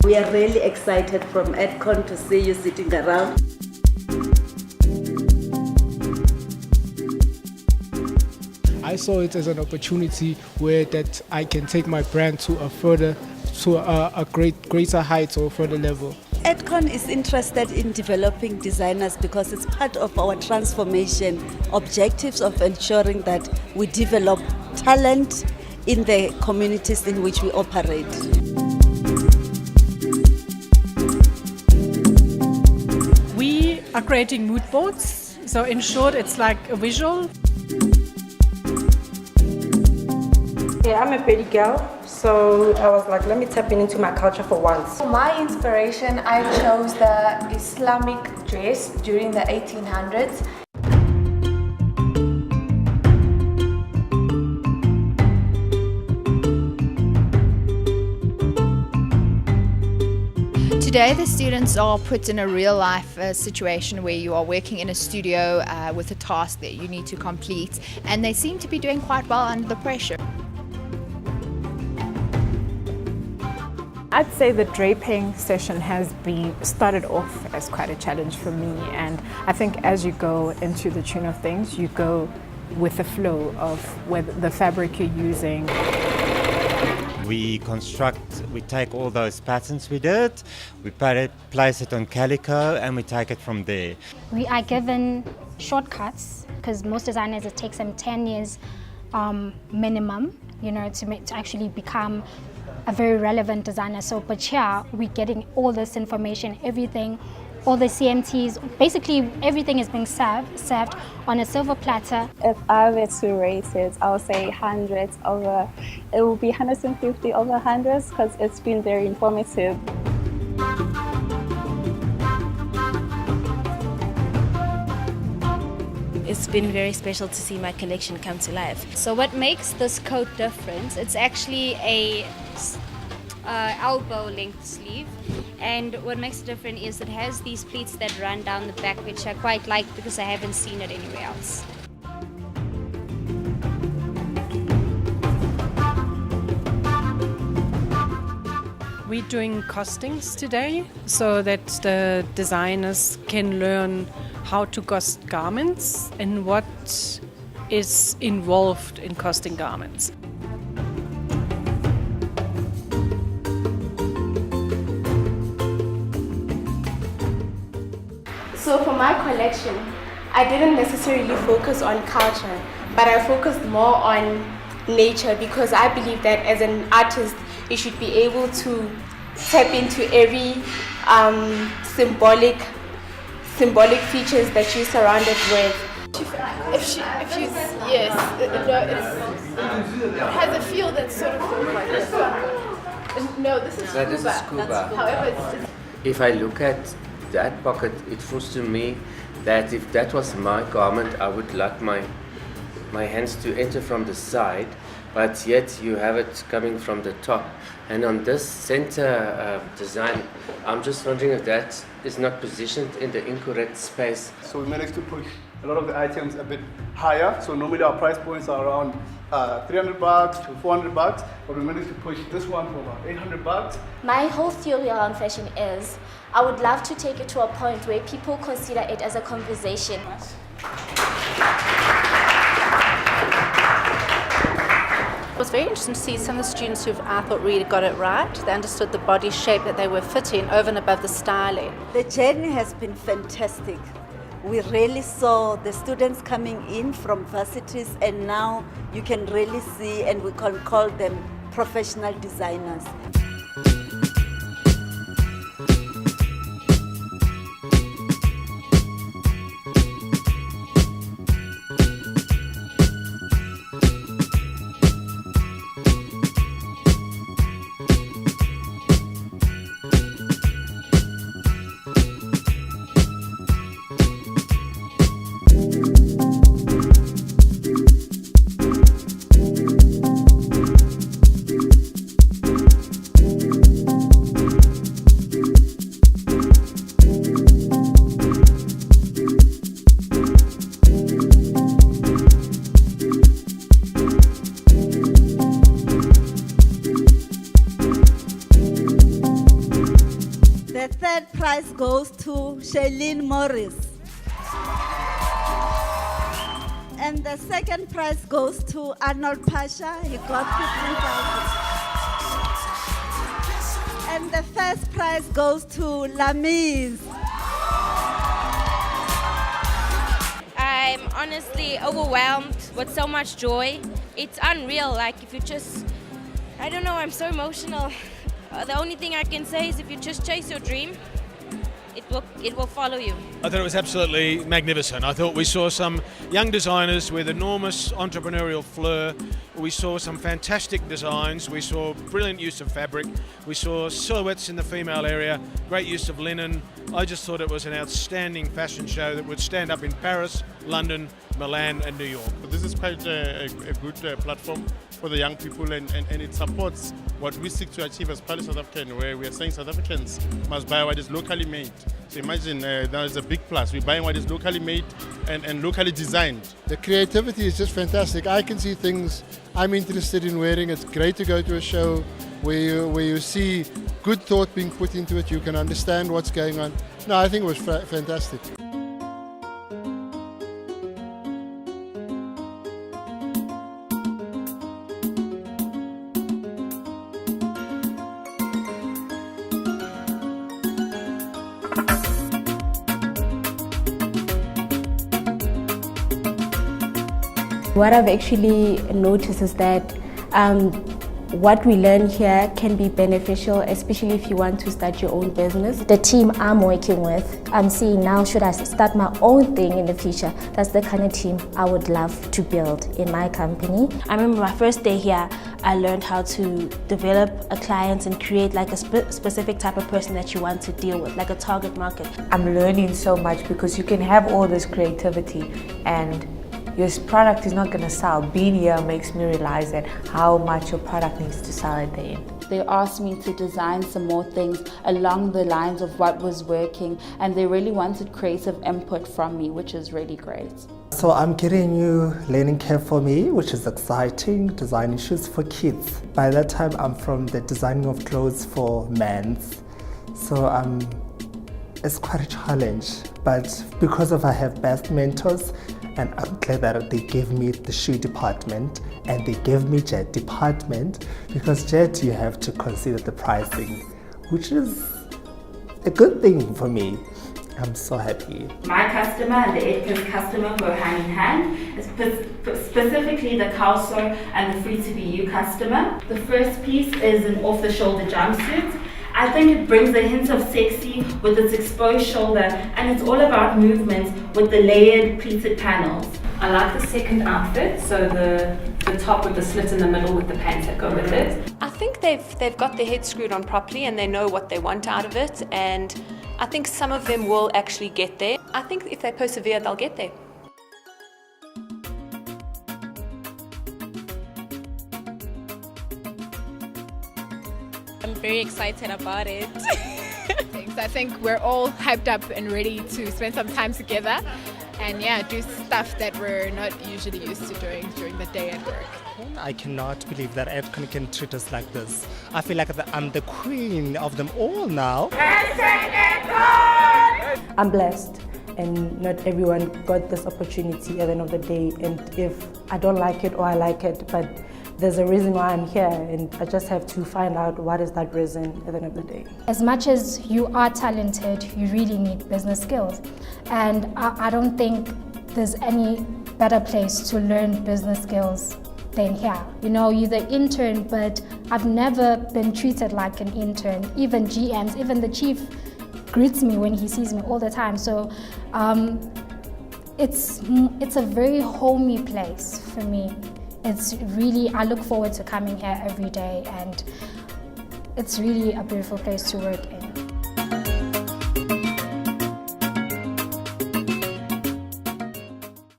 We are really excited from EdCon to see you sitting around. I saw it as an opportunity where that I can take my brand to a greater height or further level. EdCon is interested in developing designers because it's part of our transformation objectives of ensuring that we develop talent in the communities in which we operate. We are creating mood boards, so in short it's like a visual. Yeah, I'm a pretty girl, so I was like, let me tap into my culture for once. For my inspiration, I chose the Islamic dress during the 1800s. Today the students are put in a real life situation where you are working in a studio with a task that you need to complete, and they seem to be doing quite well under the pressure. I'd say the draping session has started off as quite a challenge for me, and I think as you go into the tune of things, you go with the flow of the fabric you're using. We take all those patterns we did, we place it on calico, and we take it from there. We are given shortcuts because most designers, it takes them 10 years minimum, to actually become a very relevant designer. So, but here we're getting all this information, everything, all the CMTs, basically everything is being served on a silver platter. If I were to rate it, I would say it will be 150 over 100 because it's been very informative. It's been very special to see my collection come to life. So what makes this coat different, it's actually a elbow length sleeve, and what makes it different is it has these pleats that run down the back, which I quite like because I haven't seen it anywhere else. We're doing costings today so that the designers can learn how to cost garments and what is involved in costing garments. So for my collection, I didn't necessarily focus on culture, but I focused more on nature because I believe that as an artist, you should be able to tap into every symbolic features that you're surrounded with. It has a feel that's sort of like this. No, this is This is scuba. However, if I look at that pocket, it feels to me that if that was my garment, I would like my hands to enter from the side, but yet you have it coming from the top. And on this center design, I'm just wondering if that is not positioned in the incorrect space. So we managed to push a lot of the items a bit higher. So normally our price points are around $300 to $400, but we managed to push this one for about $800. My whole theory around fashion is I would love to take it to a point where people consider it as a conversation. It was very interesting to see some of the students who I thought really got it right. They understood the body shape that they were fitting over and above the styling. The journey has been fantastic. We really saw the students coming in from varsities, and now you can really see, and we can call them professional designers. The third prize goes to Shailene Morris. And the second prize goes to Arnold Pasha. He got 15,000. And the first prize goes to Lamise. I'm honestly overwhelmed with so much joy. It's unreal. Like if you just, I don't know, I'm so emotional. The only thing I can say is if you just chase your dream, it will follow you. I thought it was absolutely magnificent. I thought we saw some young designers with enormous entrepreneurial flair. We saw some fantastic designs. We saw brilliant use of fabric. We saw silhouettes in the female area, great use of linen. I just thought it was an outstanding fashion show that would stand up in Paris, London, Milan and New York. This is quite a good platform for the young people, and it supports what we seek to achieve as proud South African, where we are saying South Africans must buy what is locally made. So imagine that is a big plus. We're buying what is locally made and locally designed. The creativity is just fantastic. I can see things I'm interested in wearing. It's great to go to a show where you see good thought being put into it. You can understand what's going on. No, I think it was fantastic. What I've actually noticed is that what we learn here can be beneficial, especially if you want to start your own business. The team I'm working with, I'm seeing now, should I start my own thing in the future? That's the kind of team I would love to build in my company. I remember my first day here, I learned how to develop a client and create like a specific type of person that you want to deal with, like a target market. I'm learning so much because you can have all this creativity and your product is not going to sell. Being here makes me realize that how much your product needs to sell at the end. They asked me to design some more things along the lines of what was working, and they really wanted creative input from me, which is really great. So I'm getting a new learning curve for me, which is exciting, designing shoes for kids. By that time, I'm from the designing of clothes for men's. So it's quite a challenge, but because I have best mentors, and I'm glad that they gave me the shoe department and they gave me jet department, because jet you have to consider the pricing, which is a good thing for me. I'm so happy. My customer and the Edkins customer go hand in hand, specifically the Calso and the Free to Be You customer. The first piece is an off-the-shoulder jumpsuit. I think it brings a hint of sexy with its exposed shoulder, and it's all about movement with the layered pleated panels. I like the second outfit, so the top with the slit in the middle with the pants that go with it. I think they've got their head screwed on properly and they know what they want out of it, and I think some of them will actually get there. I think if they persevere, they'll get there. I'm very excited about it. I think we're all hyped up and ready to spend some time together and do stuff that we're not usually used to doing during the day at work. I cannot believe that Edcon can treat us like this. I feel like I'm the queen of them all now. I'm blessed, and not everyone got this opportunity at the end of the day, and if I don't like it or I like it, but there's a reason why I'm here, and I just have to find out what is that reason at the end of the day. As much as you are talented, you really need business skills. And I don't think there's any better place to learn business skills than here. You know, you're the intern, but I've never been treated like an intern. Even GMs, even the chief greets me when he sees me all the time. So it's a very homey place for me. It's really, I look forward to coming here every day, and it's really a beautiful place to work in.